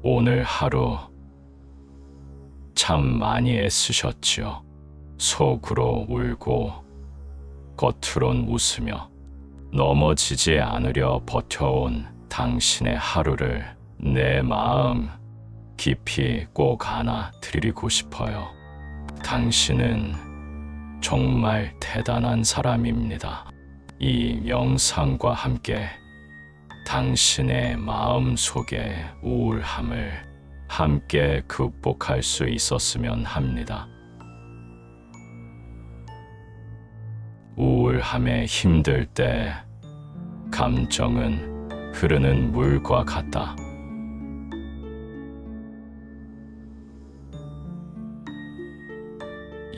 오늘 하루 참 많이 애쓰셨지요. 속으로 울고 겉으론 웃으며 넘어지지 않으려 버텨온 당신의 하루를 내 마음 깊이 꼭 안아 드리고 싶어요. 당신은 정말 대단한 사람입니다. 이 영상과 함께 당신의 마음 속의 우울함을 함께 극복할 수 있었으면 합니다. 우울함에 힘들 때 감정은 흐르는 물과 같다.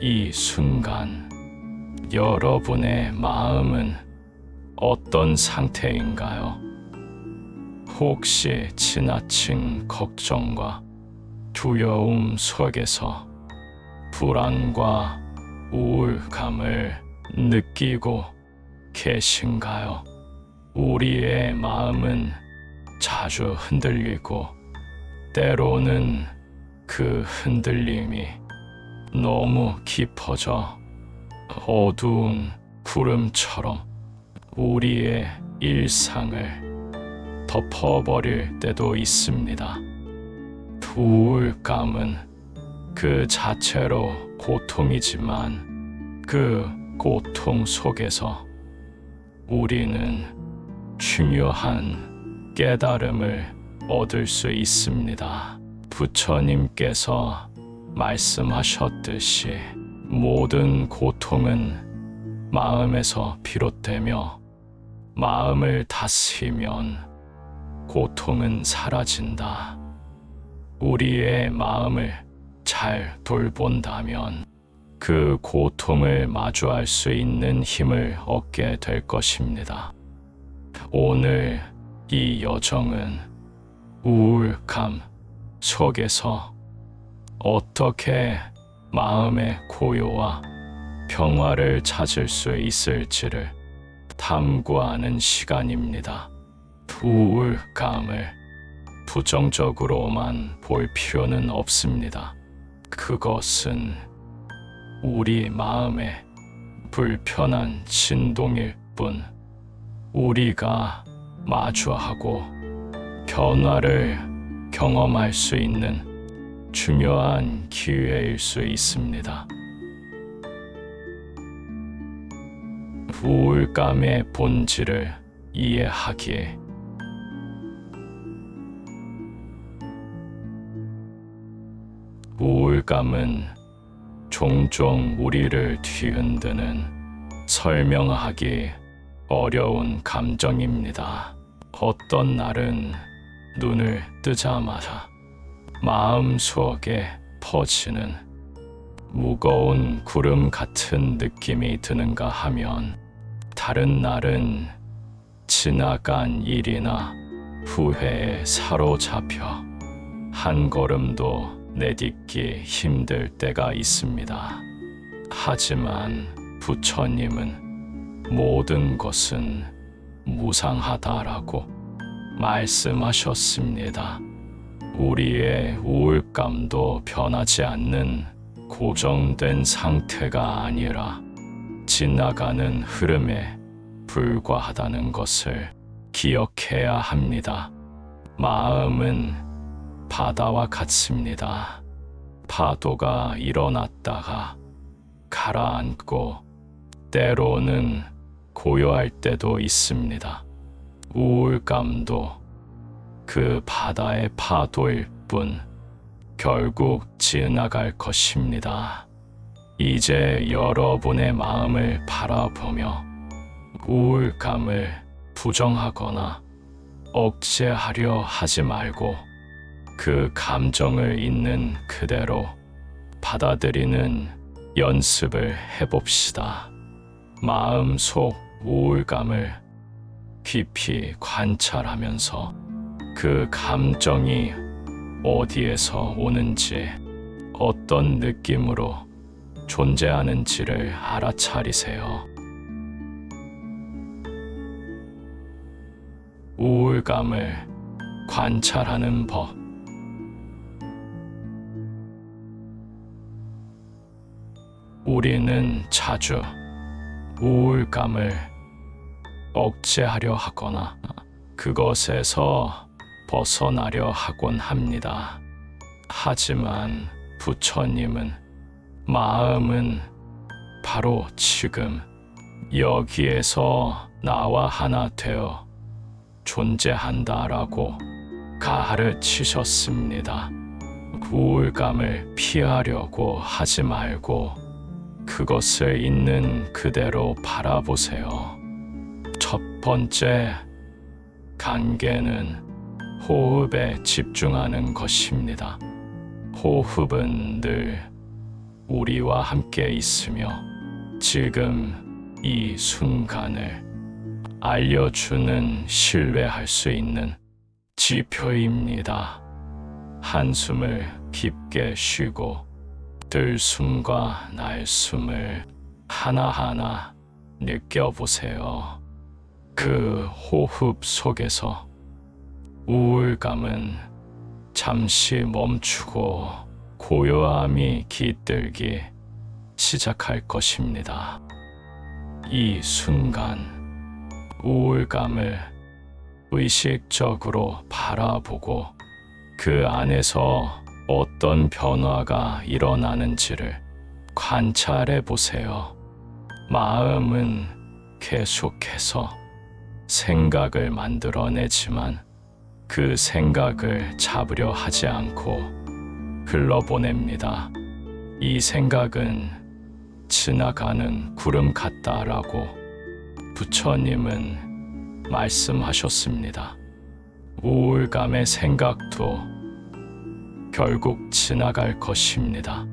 이 순간 여러분의 마음은 어떤 상태인가요? 혹시 지나친 걱정과 두려움 속에서 불안과 우울감을 느끼고 계신가요? 우리의 마음은 자주 흔들리고 때로는 그 흔들림이 너무 깊어져 어두운 구름처럼 우리의 일상을 덮어버릴 때도 있습니다. 우울감은 그 자체로 고통이지만 그 고통 속에서 우리는 중요한 깨달음을 얻을 수 있습니다. 부처님께서 말씀하셨듯이 모든 고통은 마음에서 비롯되며 마음을 다스리면 고통은 사라진다. 우리의 마음을 잘 돌본다면 그 고통을 마주할 수 있는 힘을 얻게 될 것입니다. 오늘 이 여정은 우울감 속에서 어떻게 마음의 고요와 평화를 찾을 수 있을지를 탐구하는 시간입니다. 우울감을 부정적으로만 볼 필요는 없습니다. 그것은 우리 마음의 불편한 진동일 뿐, 우리가 마주하고 변화를 경험할 수 있는 중요한 기회일 수 있습니다. 우울감의 본질을 이해하기에 우울감은 종종 우리를 뒤흔드는 설명하기 어려운 감정입니다. 어떤 날은 눈을 뜨자마자 마음속에 퍼지는 무거운 구름 같은 느낌이 드는가 하면 다른 날은 지나간 일이나 후회에 사로잡혀 한 걸음도 내딛기 힘들 때가 있습니다. 하지만 부처님은 모든 것은 무상하다라고 말씀하셨습니다. 우리의 우울감도 변하지 않는 고정된 상태가 아니라 지나가는 흐름에 불과하다는 것을 기억해야 합니다. 마음은 바다와 같습니다. 파도가 일어났다가 가라앉고 때로는 고요할 때도 있습니다. 우울감도 그 바다의 파도일 뿐 결국 지나갈 것입니다. 이제 여러분의 마음을 바라보며 우울감을 부정하거나 억제하려 하지 말고 그 감정을 있는 그대로 받아들이는 연습을 해봅시다. 마음속 우울감을 깊이 관찰하면서 그 감정이 어디에서 오는지, 어떤 느낌으로 존재하는지를 알아차리세요. 우울감을 관찰하는 법. 우리는 자주 우울감을 억제하려 하거나 그것에서 벗어나려 하곤 합니다. 하지만 부처님은 마음은 바로 지금 여기에서 나와 하나 되어 존재한다라고 가르치셨습니다. 우울감을 피하려고 하지 말고 그것을 있는 그대로 바라보세요. 첫 번째 단계는 호흡에 집중하는 것입니다. 호흡은 늘 우리와 함께 있으며 지금 이 순간을 알려주는 신뢰할 수 있는 지표입니다. 한숨을 깊게 쉬고 들숨과 날숨을 하나하나 느껴보세요. 그 호흡 속에서 우울감은 잠시 멈추고 고요함이 깃들기 시작할 것입니다. 이 순간 우울감을 의식적으로 바라보고 그 안에서 어떤 변화가 일어나는지를 관찰해 보세요. 마음은 계속해서 생각을 만들어내지만 그 생각을 잡으려 하지 않고 흘러보냅니다. 이 생각은 지나가는 구름 같다라고 부처님은 말씀하셨습니다. 우울감의 생각도 결국 지나갈 것입니다.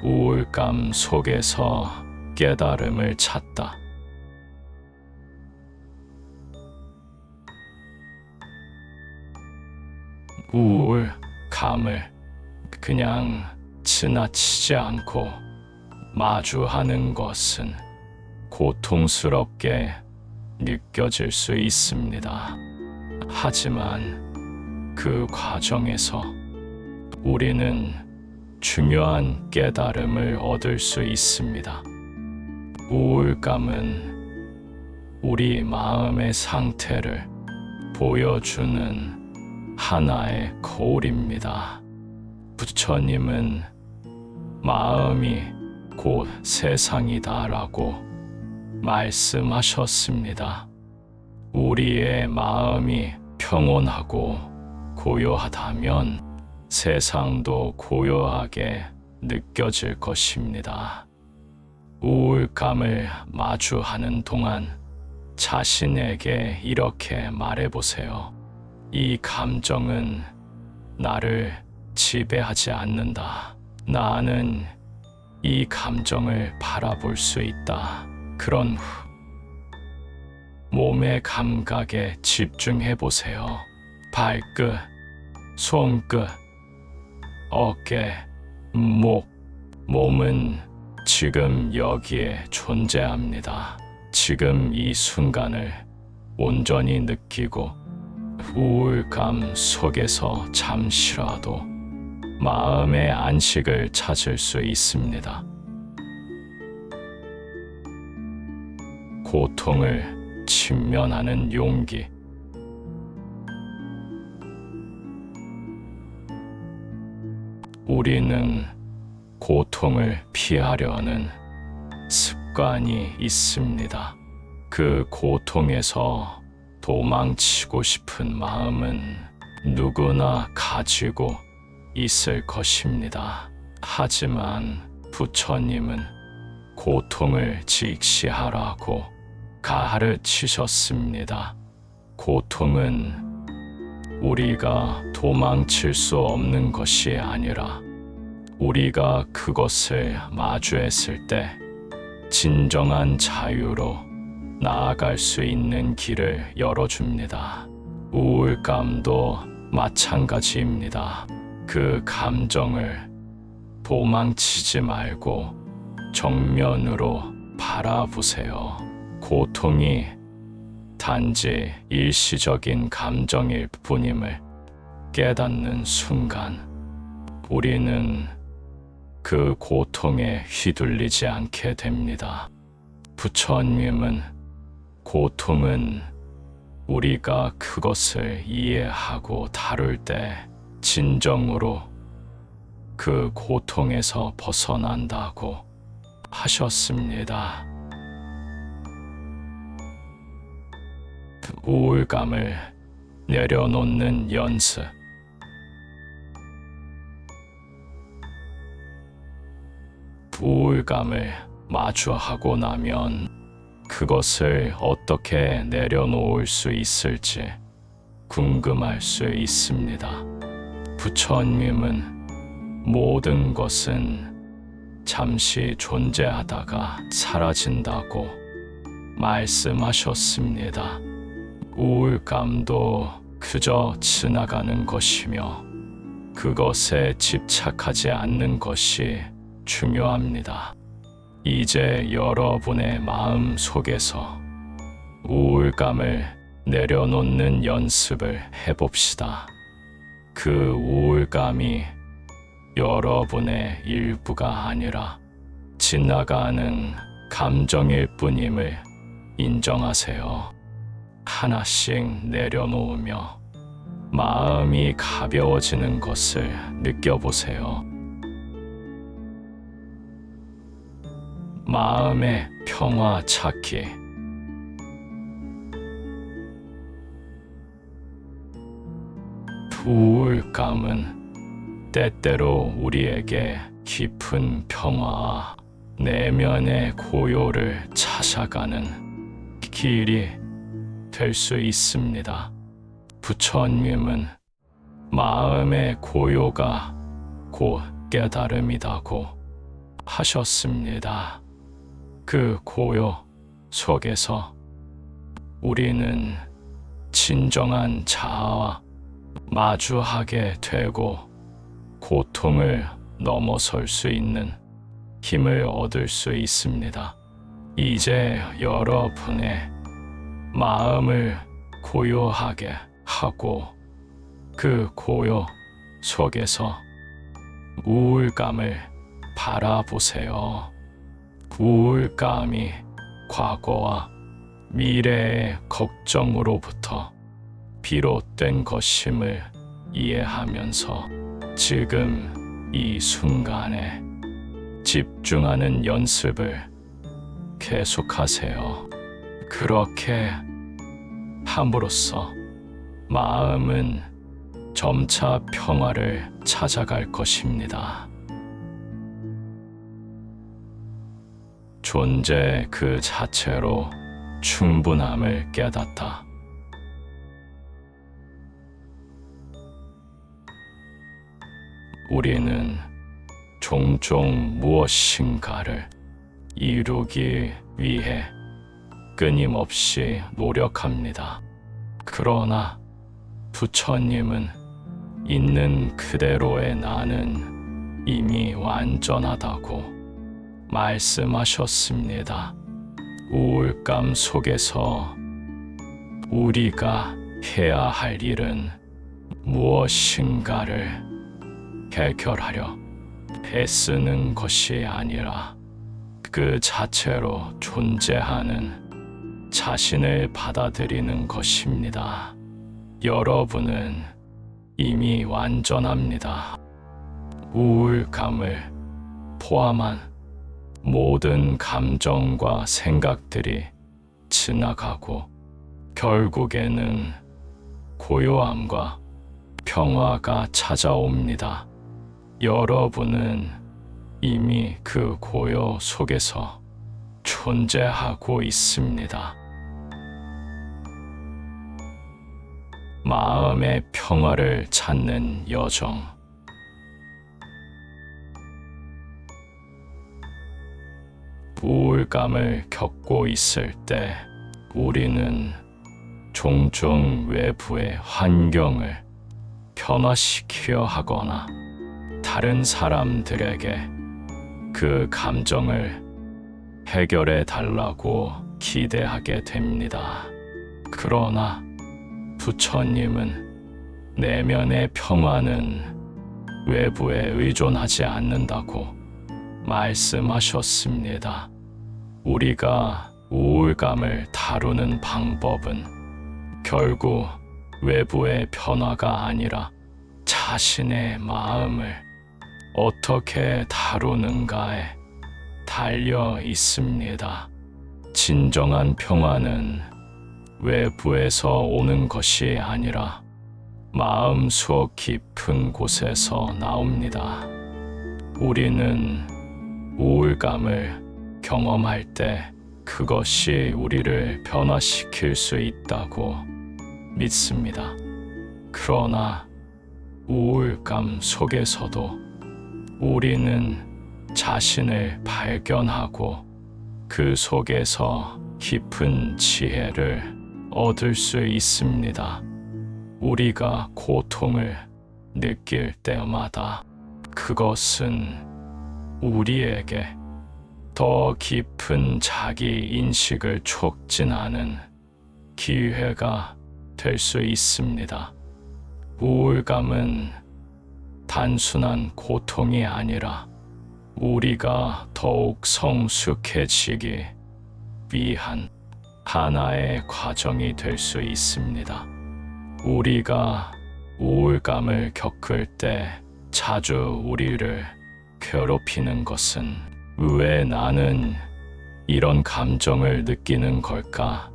우울감 속에서 깨달음을 찾다. 우울감을 그냥 지나치지 않고 마주하는 것은 고통스럽게 느껴질 수 있습니다. 하지만 그 과정에서 우리는 중요한 깨달음을 얻을 수 있습니다. 우울감은 우리 마음의 상태를 보여주는 하나의 거울입니다. 부처님은 마음이 곧 세상이다라고 말씀하셨습니다. 우리의 마음이 평온하고 고요하다면 세상도 고요하게 느껴질 것입니다. 우울감을 마주하는 동안 자신에게 이렇게 말해보세요. 이 감정은 나를 지배하지 않는다. 나는 이 감정을 바라볼 수 있다. 그런 후 몸의 감각에 집중해 보세요. 발끝, 손끝, 어깨, 목, 몸은 지금 여기에 존재합니다. 지금 이 순간을 온전히 느끼고 우울감 속에서 잠시라도 마음의 안식을 찾을 수 있습니다. 고통을 직면하는 용기. 우리는 고통을 피하려는 습관이 있습니다. 그 고통에서 도망치고 싶은 마음은 누구나 가지고 있을 것입니다. 하지만 부처님은 고통을 직시하라고 가르치셨습니다. 고통은 우리가 도망칠 수 없는 것이 아니라 우리가 그것을 마주했을 때 진정한 자유로 나아갈 수 있는 길을 열어줍니다. 우울감도 마찬가지입니다. 그 감정을 도망치지 말고 정면으로 바라보세요. 고통이 단지 일시적인 감정일 뿐임을 깨닫는 순간 우리는 그 고통에 휘둘리지 않게 됩니다. 부처님은 고통은 우리가 그것을 이해하고 다룰 때 진정으로 그 고통에서 벗어난다고 하셨습니다. 우울감을 내려놓는 연습. 우울감을 마주하고 나면 그것을 어떻게 내려놓을 수 있을지 궁금할 수 있습니다. 부처님은 모든 것은 잠시 존재하다가 사라진다고 말씀하셨습니다. 우울감도 그저 지나가는 것이며 그것에 집착하지 않는 것이 중요합니다. 이제 여러분의 마음 속에서 우울감을 내려놓는 연습을 해봅시다. 그 우울감이 여러분의 일부가 아니라 지나가는 감정일 뿐임을 인정하세요. 하나씩 내려놓으며 마음이 가벼워지는 것을 느껴보세요. 마음의 평화 찾기. 우울감은 때때로 우리에게 깊은 평화와 내면의 고요를 찾아가는 길이 될 수 있습니다. 부처님은 마음의 고요가 곧 깨달음이라고 하셨습니다. 그 고요 속에서 우리는 진정한 자아와 마주하게 되고 고통을 넘어설 수 있는 힘을 얻을 수 있습니다. 이제 여러분의 마음을 고요하게 하고 그 고요 속에서 우울감을 바라보세요. 우울감이 과거와 미래의 걱정으로부터 비롯된 것임을 이해하면서 지금 이 순간에 집중하는 연습을 계속하세요. 그렇게 함으로써 마음은 점차 평화를 찾아갈 것입니다. 존재 그 자체로 충분함을 깨닫다. 우리는 종종 무엇인가를 이루기 위해 끊임없이 노력합니다. 그러나 부처님은 있는 그대로의 나는 이미 완전하다고 말씀하셨습니다. 우울감 속에서 우리가 해야 할 일은 무엇인가를 해결하려 애쓰는 것이 아니라 그 자체로 존재하는 자신을 받아들이는 것입니다. 여러분은 이미 완전합니다. 우울감을 포함한 모든 감정과 생각들이 지나가고 결국에는 고요함과 평화가 찾아옵니다. 여러분은 이미 그 고요 속에서 존재하고 있습니다. 마음의 평화를 찾는 여정. 우울감을 겪고 있을 때 우리는 종종 외부의 환경을 변화시키려 하거나 다른 사람들에게 그 감정을 해결해 달라고 기대하게 됩니다. 그러나 부처님은 내면의 평화는 외부에 의존하지 않는다고 말씀하셨습니다. 우리가 우울감을 다루는 방법은 결국 외부의 변화가 아니라 자신의 마음을 어떻게 다루는가에 달려 있습니다. 진정한 평화는 외부에서 오는 것이 아니라 마음속 깊은 곳에서 나옵니다. 우리는 우울감을 경험할 때 그것이 우리를 변화시킬 수 있다고 믿습니다. 그러나 우울감 속에서도 우리는 자신을 발견하고 그 속에서 깊은 지혜를 얻을 수 있습니다. 우리가 고통을 느낄 때마다 그것은 우리에게 더 깊은 자기 인식을 촉진하는 기회가 될 수 있습니다. 우울감은 단순한 고통이 아니라 우리가 더욱 성숙해지기 위한 하나의 과정이 될 수 있습니다. 우리가 우울감을 겪을 때 자주 우리를 괴롭히는 것은 왜 나는 이런 감정을 느끼는 걸까?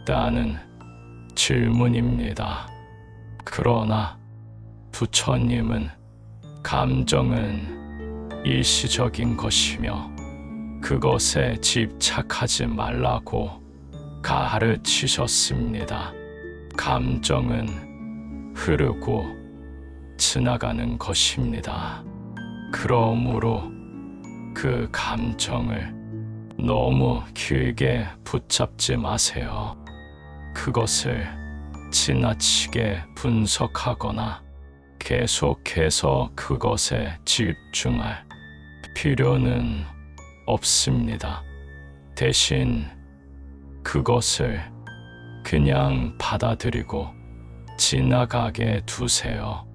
라는 질문입니다. 그러나 부처님은 감정은 일시적인 것이며 그것에 집착하지 말라고 가르치셨습니다. 감정은 흐르고 지나가는 것입니다. 그러므로 그 감정을 너무 길게 붙잡지 마세요. 그것을 지나치게 분석하거나 계속해서 그것에 집중할 필요는 없습니다. 대신 그것을 그냥 받아들이고 지나가게 두세요.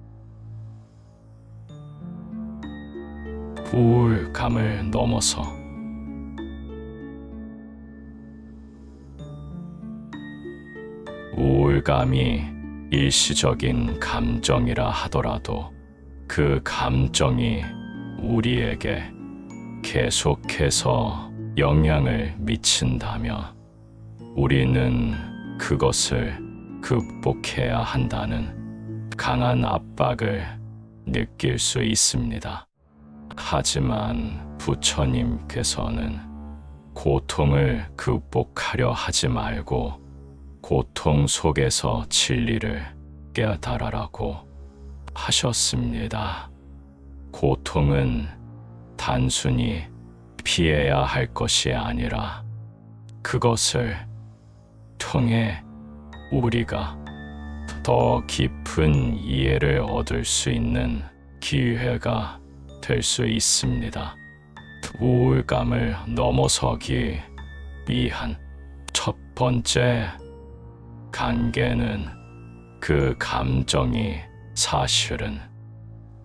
우울감을 넘어서 우울감이 일시적인 감정이라 하더라도 그 감정이 우리에게 계속해서 영향을 미친다며 우리는 그것을 극복해야 한다는 강한 압박을 느낄 수 있습니다. 하지만 부처님께서는 고통을 극복하려 하지 말고 고통 속에서 진리를 깨달아라고 하셨습니다. 고통은 단순히 피해야 할 것이 아니라 그것을 통해 우리가 더 깊은 이해를 얻을 수 있는 기회가 될 수 있습니다. 우울감을 넘어서기 위한 첫 번째 단계는 그 감정이 사실은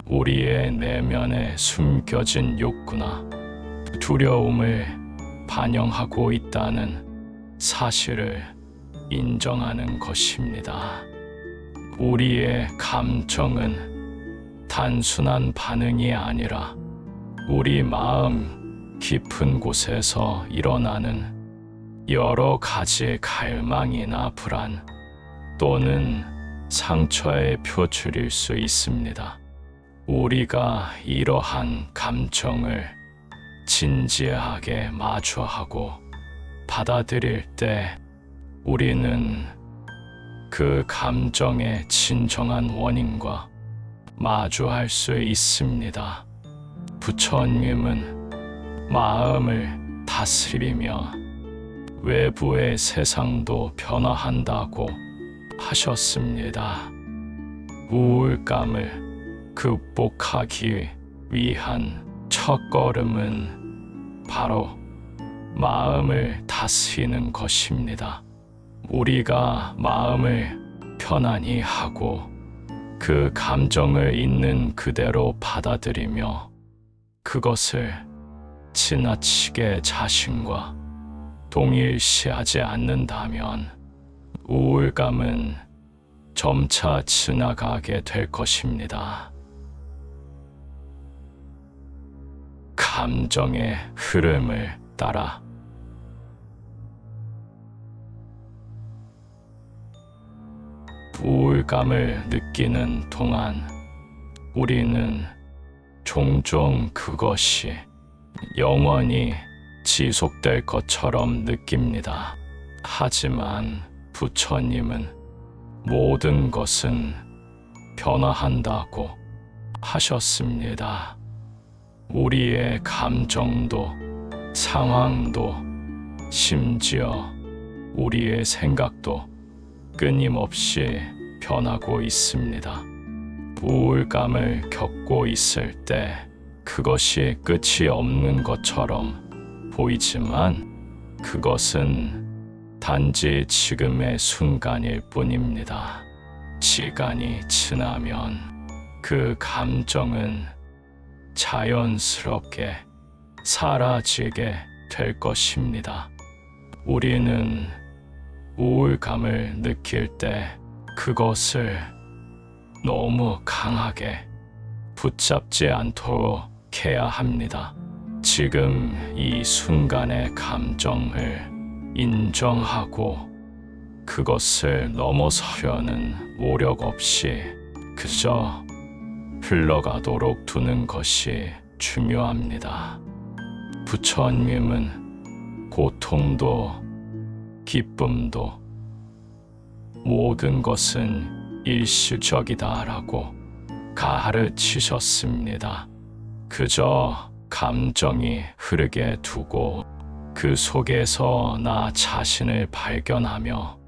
우리의 내면에 숨겨진 욕구나 두려움을 반영하고 있다는 사실을 인정하는 것입니다. 우리의 감정은 단순한 반응이 아니라 우리 마음 깊은 곳에서 일어나는 여러 가지 갈망이나 불안 또는 상처의 표출일 수 있습니다. 우리가 이러한 감정을 진지하게 마주하고 받아들일 때 우리는 그 감정의 진정한 원인과 마주할 수 있습니다. 부처님은 마음을 다스리며 외부의 세상도 변화한다고 하셨습니다. 우울감을 극복하기 위한 첫걸음은 바로 마음을 다스리는 것입니다. 우리가 마음을 편안히 하고 그 감정을 있는 그대로 받아들이며 그것을 지나치게 자신과 동일시하지 않는다면 우울감은 점차 지나가게 될 것입니다. 감정의 흐름을 따라 우울감을 느끼는 동안 우리는 종종 그것이 영원히 지속될 것처럼 느낍니다. 하지만 부처님은 모든 것은 변화한다고 하셨습니다. 우리의 감정도, 상황도, 심지어 우리의 생각도 끊임없이 변하고 있습니다. 우울감을 겪고 있을 때 그것이 끝이 없는 것처럼 보이지만 그것은 단지 지금의 순간일 뿐입니다. 시간이 지나면 그 감정은 자연스럽게 사라지게 될 것입니다. 우리는 우울감을 느낄 때 그것을 너무 강하게 붙잡지 않도록 해야 합니다. 지금 이 순간의 감정을 인정하고 그것을 넘어서려는 노력 없이 그저 흘러가도록 두는 것이 중요합니다. 부처님은 고통도 기쁨도 모든 것은 일시적이다라고 가르치셨습니다. 그저 감정이 흐르게 두고 그 속에서 나 자신을 발견하며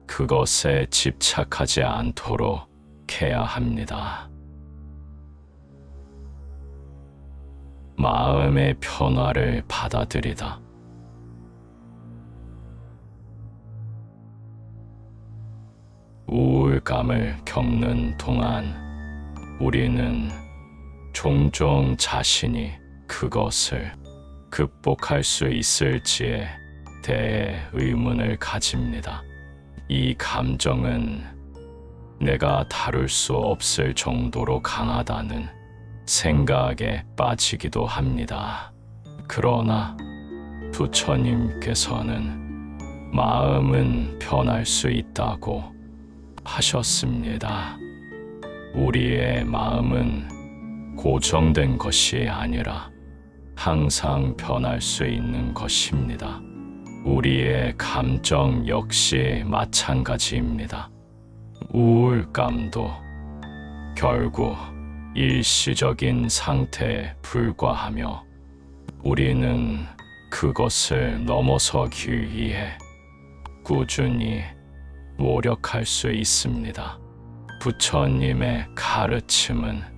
그것에 집착하지 않도록 해야 합니다. 마음의 변화를 받아들이다. 우울감을 겪는 동안 우리는 종종 자신이 그것을 극복할 수 있을지에 대해 의문을 가집니다. 이 감정은 내가 다룰 수 없을 정도로 강하다는 생각에 빠지기도 합니다. 그러나 부처님께서는 마음은 변할 수 있다고 하셨습니다. 우리의 마음은 고정된 것이 아니라 항상 변할 수 있는 것입니다. 우리의 감정 역시 마찬가지입니다. 우울감도 결국 일시적인 상태에 불과하며 우리는 그것을 넘어서기 위해 꾸준히 노력할 수 있습니다. 부처님의 가르침은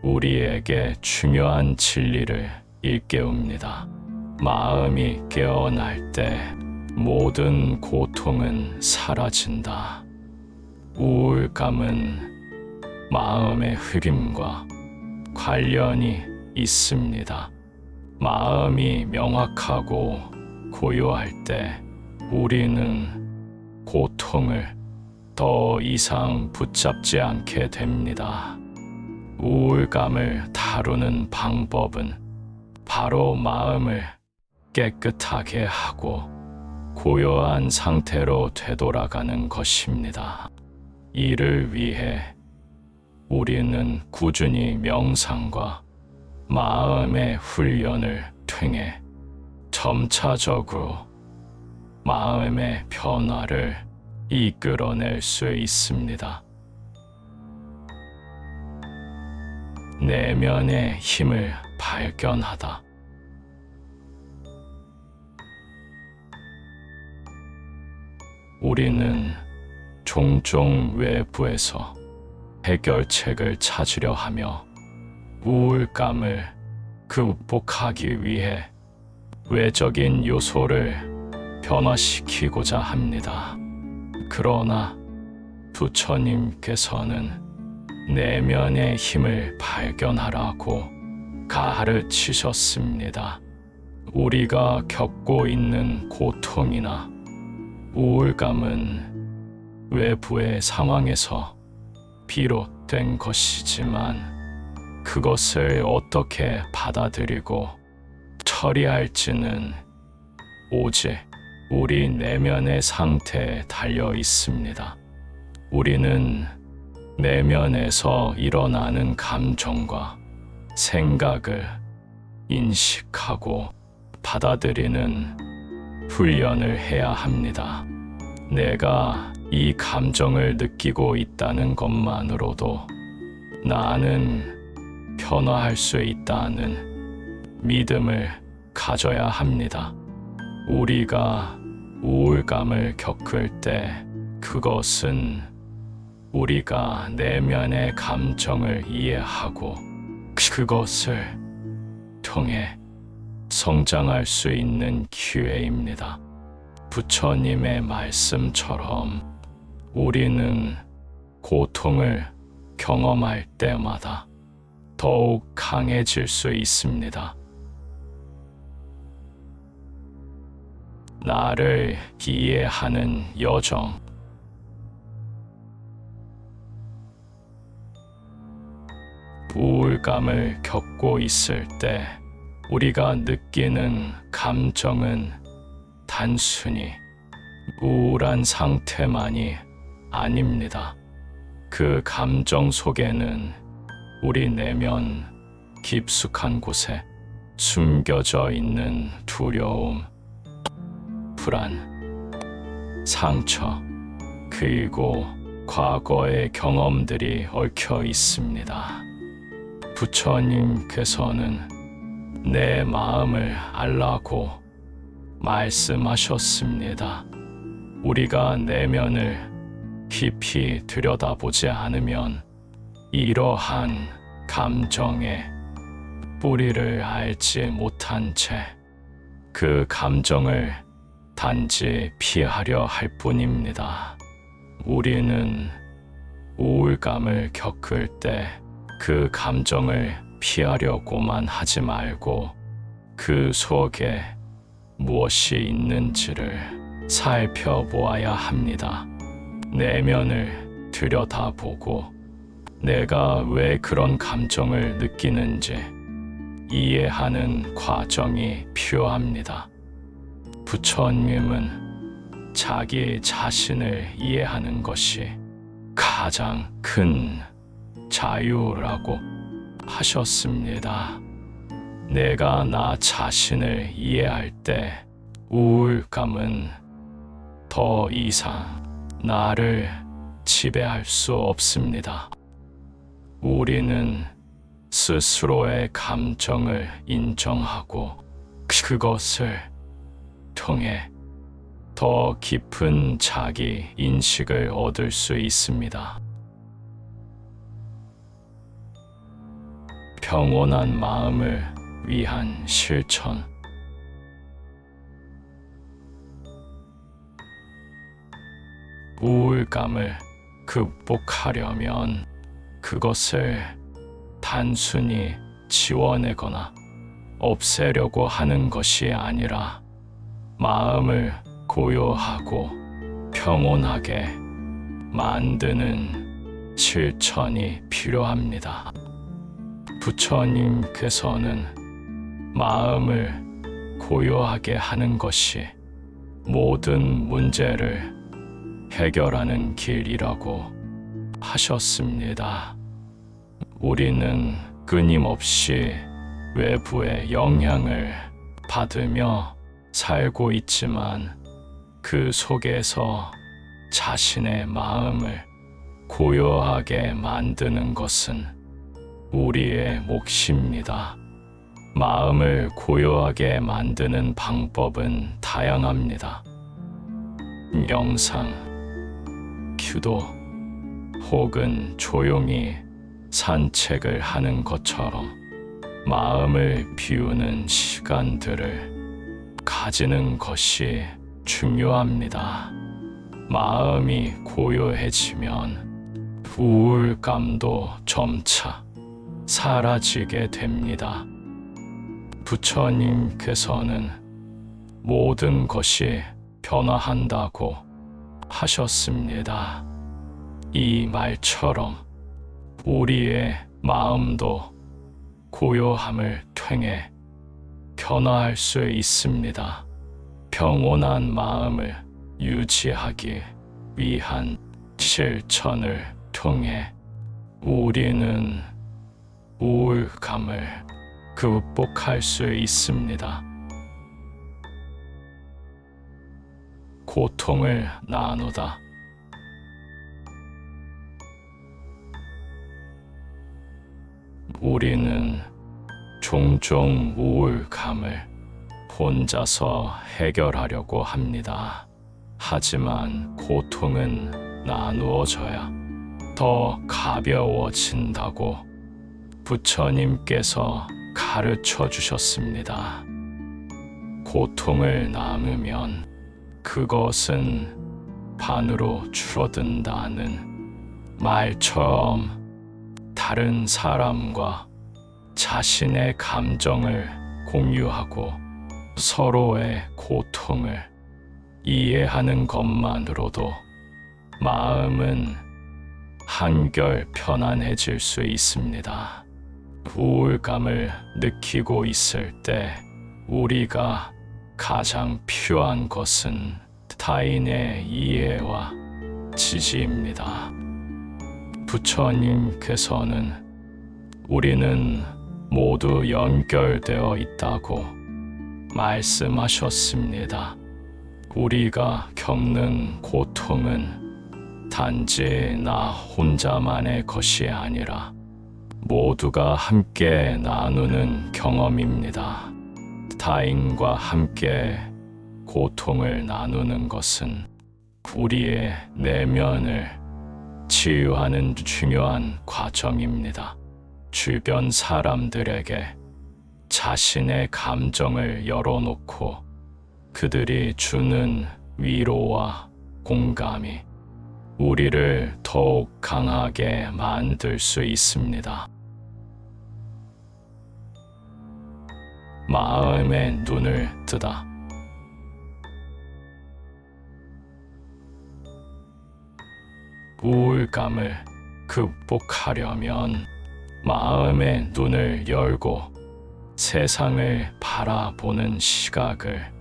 우리에게 중요한 진리를 일깨웁니다. 마음이 깨어날 때 모든 고통은 사라진다. 우울감은 마음의 흐림과 관련이 있습니다. 마음이 명확하고 고요할 때 우리는 고통을 더 이상 붙잡지 않게 됩니다. 우울감을 다루는 방법은 바로 마음을 깨끗하게 하고 고요한 상태로 되돌아가는 것입니다. 이를 위해 우리는 꾸준히 명상과 마음의 훈련을 통해 점차적으로 마음의 변화를 이끌어낼 수 있습니다. 내면의 힘을 발견하다. 우리는 종종 외부에서 해결책을 찾으려 하며 우울감을 극복하기 위해 외적인 요소를 변화시키고자 합니다. 그러나 부처님께서는 내면의 힘을 발견하라고 가르치셨습니다. 우리가 겪고 있는 고통이나 우울감은 외부의 상황에서 비롯된 것이지만 그것을 어떻게 받아들이고 처리할지는 오직 우리 내면의 상태에 달려 있습니다. 우리는 내면에서 일어나는 감정과 생각을 인식하고 받아들이는 훈련을 해야 합니다. 내가 이 감정을 느끼고 있다는 것만으로도 나는 변화할 수 있다는 믿음을 가져야 합니다. 우리가 우울감을 겪을 때 그것은 우리가 내면의 감정을 이해하고 그것을 통해 성장할 수 있는 기회입니다. 부처님의 말씀처럼 우리는 고통을 경험할 때마다 더욱 강해질 수 있습니다. 나를 이해하는 여정. 우울감을 겪고 있을 때 우리가 느끼는 감정은 단순히 우울한 상태만이 아닙니다. 그 감정 속에는 우리 내면 깊숙한 곳에 숨겨져 있는 두려움, 불안, 상처, 그리고 과거의 경험들이 얽혀 있습니다. 부처님께서는 내 마음을 알라고 말씀하셨습니다. 우리가 내면을 깊이 들여다보지 않으면 이러한 감정의 뿌리를 알지 못한 채 그 감정을 단지 피하려 할 뿐입니다. 우리는 우울감을 겪을 때 그 감정을 피하려고만 하지 말고 그 속에 무엇이 있는지를 살펴보아야 합니다. 내면을 들여다보고 내가 왜 그런 감정을 느끼는지 이해하는 과정이 필요합니다. 부처님은 자기 자신을 이해하는 것이 가장 큰 자유라고 하셨습니다. 내가 나 자신을 이해할 때 우울감은 더 이상 나를 지배할 수 없습니다. 우리는 스스로의 감정을 인정하고 그것을 통해 더 깊은 자기 인식을 얻을 수 있습니다. 평온한 마음을 위한 실천. 우울감을 극복하려면 그것을 단순히 지워내거나 없애려고 하는 것이 아니라 마음을 고요하고 평온하게 만드는 실천이 필요합니다. 부처님께서는 마음을 고요하게 하는 것이 모든 문제를 해결하는 길이라고 하셨습니다. 우리는 끊임없이 외부의 영향을 받으며 살고 있지만 그 속에서 자신의 마음을 고요하게 만드는 것은 우리의 몫입니다. 마음을 고요하게 만드는 방법은 다양합니다. 명상, 기도, 혹은 조용히 산책을 하는 것처럼 마음을 비우는 시간들을 가지는 것이 중요합니다. 마음이 고요해지면 우울감도 점차 사라지게 됩니다. 부처님께서는 모든 것이 변화한다고 하셨습니다. 이 말처럼 우리의 마음도 고요함을 통해 변화할 수 있습니다. 평온한 마음을 유지하기 위한 실천을 통해 우리는 우울감을 극복할 수 있습니다. 고통을 나누다. 우리는 종종 우울감을 혼자서 해결하려고 합니다. 하지만 고통은 나누어져야 더 가벼워진다고 부처님께서 가르쳐 주셨습니다. 고통을 나누면 그것은 반으로 줄어든다는 말처럼 다른 사람과 자신의 감정을 공유하고 서로의 고통을 이해하는 것만으로도 마음은 한결 편안해질 수 있습니다. 우울감을 느끼고 있을 때 우리가 가장 필요한 것은 타인의 이해와 지지입니다. 부처님께서는 우리는 모두 연결되어 있다고 말씀하셨습니다. 우리가 겪는 고통은 단지 나 혼자만의 것이 아니라 모두가 함께 나누는 경험입니다. 타인과 함께 고통을 나누는 것은 우리의 내면을 치유하는 중요한 과정입니다. 주변 사람들에게 자신의 감정을 열어놓고 그들이 주는 위로와 공감이 우리를 더욱 강하게 만들 수 있습니다. 마음의 눈을 뜨다. 우울감을 극복하려면 마음의 눈을 열고 세상을 바라보는 시각을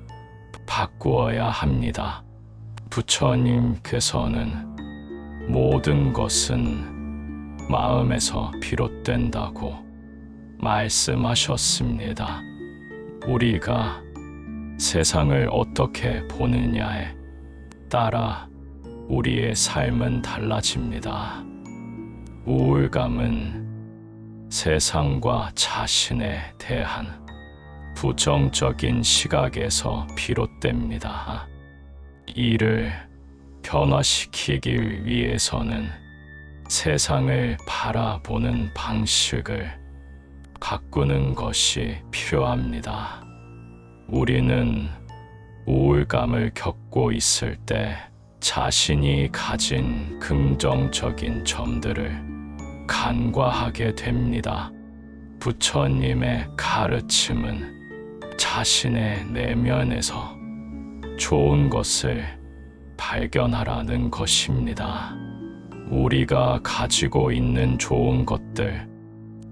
바꾸어야 합니다. 부처님께서는 모든 것은 마음에서 비롯된다고 말씀하셨습니다. 우리가 세상을 어떻게 보느냐에 따라 우리의 삶은 달라집니다. 우울감은 세상과 자신에 대한 부정적인 시각에서 비롯됩니다. 이를 변화시키기 위해서는 세상을 바라보는 방식을 바꾸는 것이 필요합니다. 우리는 우울감을 겪고 있을 때 자신이 가진 긍정적인 점들을 간과하게 됩니다. 부처님의 가르침은 자신의 내면에서 좋은 것을 발견하라는 것입니다. 우리가 가지고 있는 좋은 것들,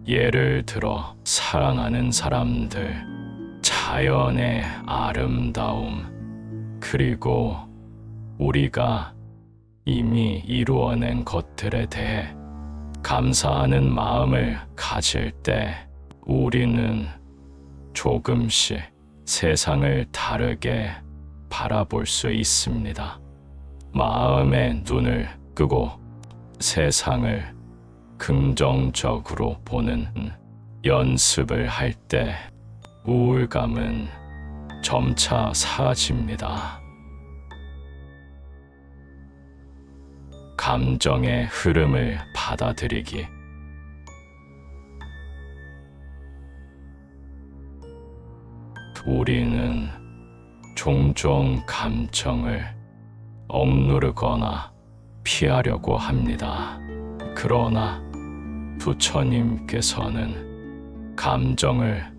예를 들어 사랑하는 사람들, 자연의 아름다움, 그리고 우리가 이미 이루어낸 것들에 대해 감사하는 마음을 가질 때 우리는 조금씩 세상을 다르게 바라볼 수 있습니다. 마음의 눈을 끄고 세상을 긍정적으로 보는 연습을 할 때 우울감은 점차 사라집니다. 감정의 흐름을 받아들이기. 우리는 종종 감정을 억누르거나 피하려고 합니다. 그러나 부처님께서는 감정을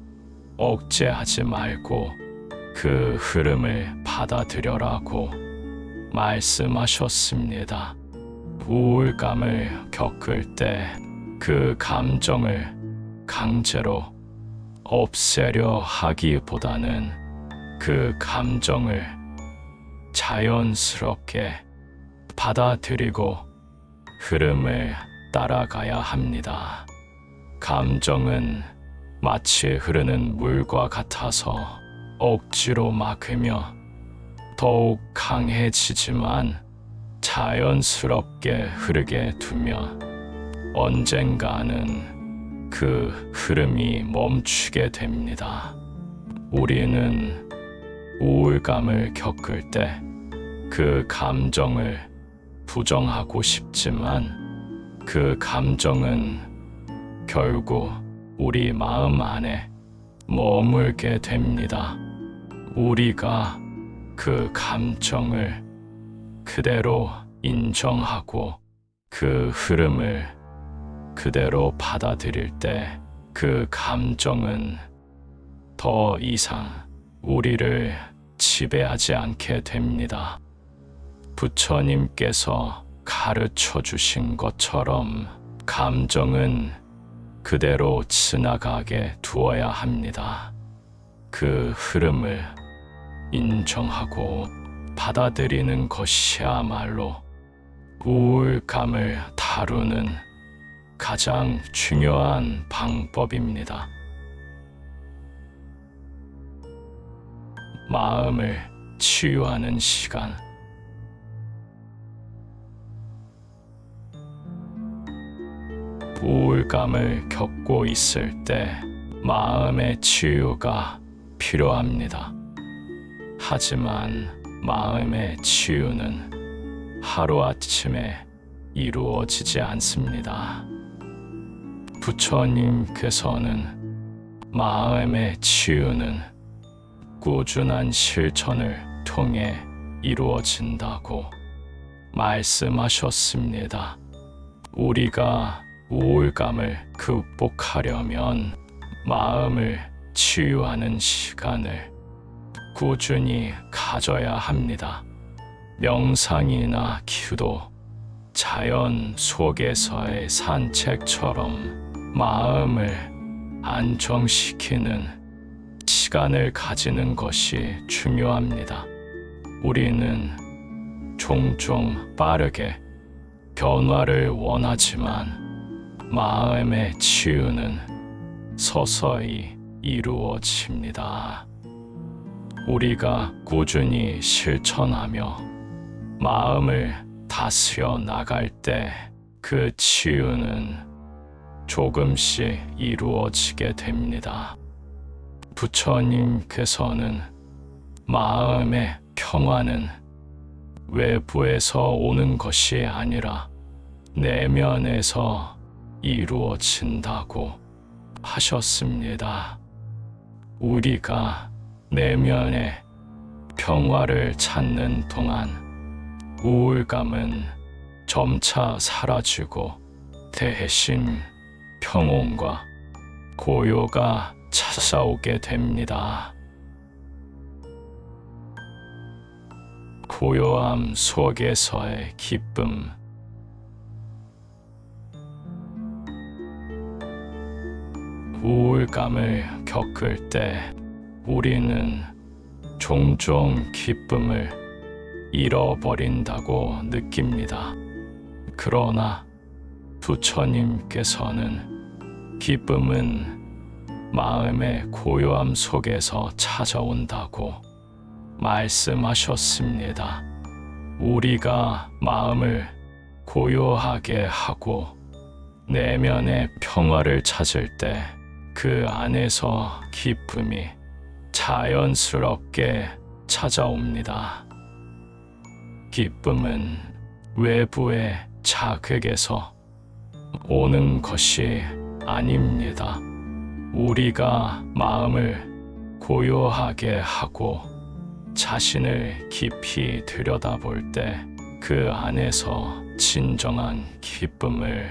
억제하지 말고 그 흐름을 받아들여라고 말씀하셨습니다. 우울감을 겪을 때 그 감정을 강제로 없애려 하기보다는 그 감정을 자연스럽게 받아들이고 흐름을 따라가야 합니다. 감정은 마치 흐르는 물과 같아서 억지로 막으며 더욱 강해지지만 자연스럽게 흐르게 두면 언젠가는 그 흐름이 멈추게 됩니다. 우리는 우울감을 겪을 때 그 감정을 부정하고 싶지만 그 감정은 결국 우리 마음 안에 머물게 됩니다. 우리가 그 감정을 그대로 인정하고 그 흐름을 그대로 받아들일 때 그 감정은 더 이상 우리를 지배하지 않게 됩니다. 부처님께서 가르쳐 주신 것처럼 감정은 그대로 지나가게 두어야 합니다. 그 흐름을 인정하고 받아들이는 것이야말로 우울감을 다루는 가장 중요한 방법입니다. 마음을 치유하는 시간. 우울감을 겪고 있을 때 마음의 치유가 필요합니다. 하지만 마음의 치유는 하루아침에 이루어지지 않습니다. 부처님께서는 마음의 치유는 꾸준한 실천을 통해 이루어진다고 말씀하셨습니다. 우리가 우울감을 극복하려면 마음을 치유하는 시간을 꾸준히 가져야 합니다. 명상이나 기도, 자연 속에서의 산책처럼 마음을 안정시키는 시간을 가지는 것이 중요합니다. 우리는 종종 빠르게 변화를 원하지만 마음의 치유는 서서히 이루어집니다. 우리가 꾸준히 실천하며 마음을 다스려 나갈 때 그 치유는 조금씩 이루어지게 됩니다. 부처님께서는 마음의 평화는 외부에서 오는 것이 아니라 내면에서 이루어진다고 하셨습니다. 우리가 내면의 평화를 찾는 동안 우울감은 점차 사라지고 대신 평온과 고요가 찾아오게 됩니다. 고요함 속에서의 기쁨. 우울감을 겪을 때 우리는 종종 기쁨을 잃어버린다고 느낍니다. 그러나 부처님께서는 기쁨은 마음의 고요함 속에서 찾아온다고 말씀하셨습니다. 우리가 마음을 고요하게 하고 내면의 평화를 찾을 때 그 안에서 기쁨이 자연스럽게 찾아옵니다. 기쁨은 외부의 자극에서 오는 것이 아닙니다. 우리가 마음을 고요하게 하고 자신을 깊이 들여다볼 때 그 안에서 진정한 기쁨을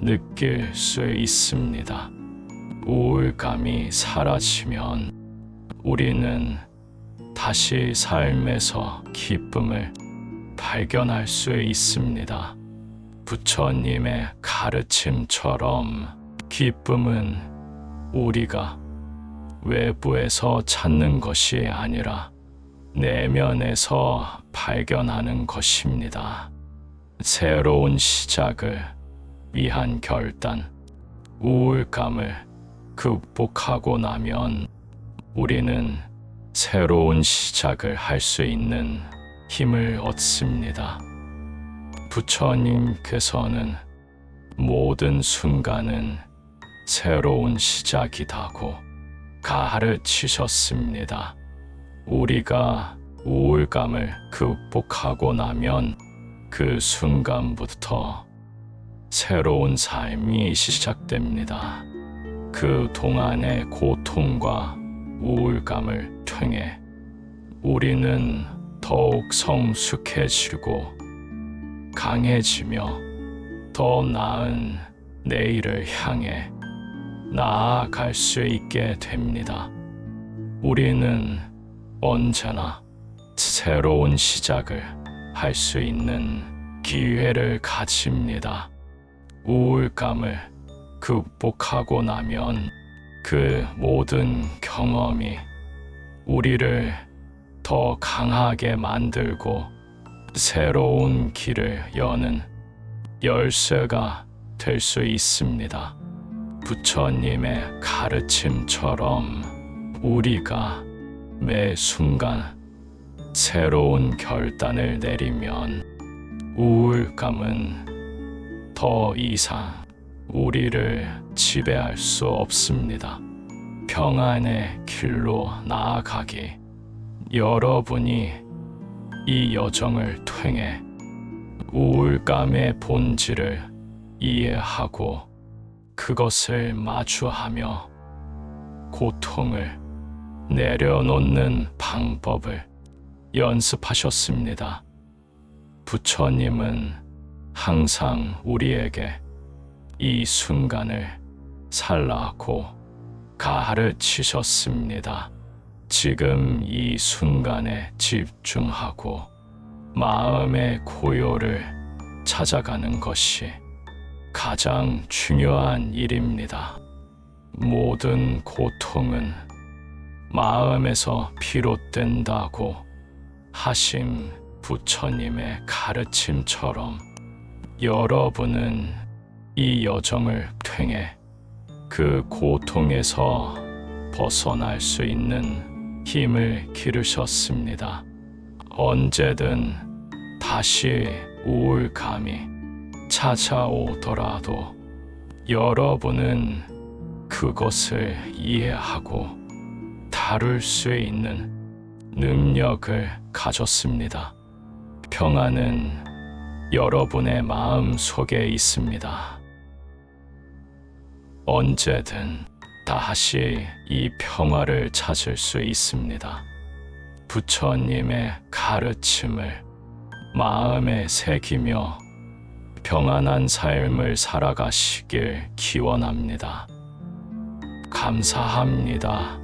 느낄 수 있습니다. 우울감이 사라지면 우리는 다시 삶에서 기쁨을 발견할 수 있습니다. 부처님의 가르침처럼 기쁨은 우리가 외부에서 찾는 것이 아니라 내면에서 발견하는 것입니다. 새로운 시작을 위한 결단, 우울감을 극복하고 나면 우리는 새로운 시작을 할 수 있는 힘을 얻습니다. 부처님께서는 모든 순간은 새로운 시작이라고 가르치셨습니다. 우리가 우울감을 극복하고 나면 그 순간부터 새로운 삶이 시작됩니다. 그 동안의 고통과 우울감을 통해 우리는 더욱 성숙해지고 강해지며 더 나은 내일을 향해 나아갈 수 있게 됩니다. 우리는 언제나 새로운 시작을 할 수 있는 기회를 가집니다. 우울감을 극복하고 나면 그 모든 경험이 우리를 더 강하게 만들고 새로운 길을 여는 열쇠가 될 수 있습니다. 부처님의 가르침처럼 우리가 매 순간 새로운 결단을 내리면 우울감은 더 이상 우리를 지배할 수 없습니다. 평안의 길로 나아가기. 여러분이 이 여정을 통해 우울감의 본질을 이해하고 그것을 마주하며 고통을 내려놓는 방법을 연습하셨습니다. 부처님은 항상 우리에게 이 순간을 살라고 가르치셨습니다. 지금 이 순간에 집중하고 마음의 고요를 찾아가는 것이 가장 중요한 일입니다. 모든 고통은 마음에서 비롯된다고 하신 부처님의 가르침처럼 여러분은 이 여정을 통해 그 고통에서 벗어날 수 있는 힘을 기르셨습니다. 언제든 다시 우울감이 찾아오더라도 여러분은 그것을 이해하고 다룰 수 있는 능력을 가졌습니다. 평안은 여러분의 마음 속에 있습니다. 언제든 다시 이 평화를 찾을 수 있습니다. 부처님의 가르침을 마음에 새기며 평안한 삶을 살아가시길 기원합니다. 감사합니다.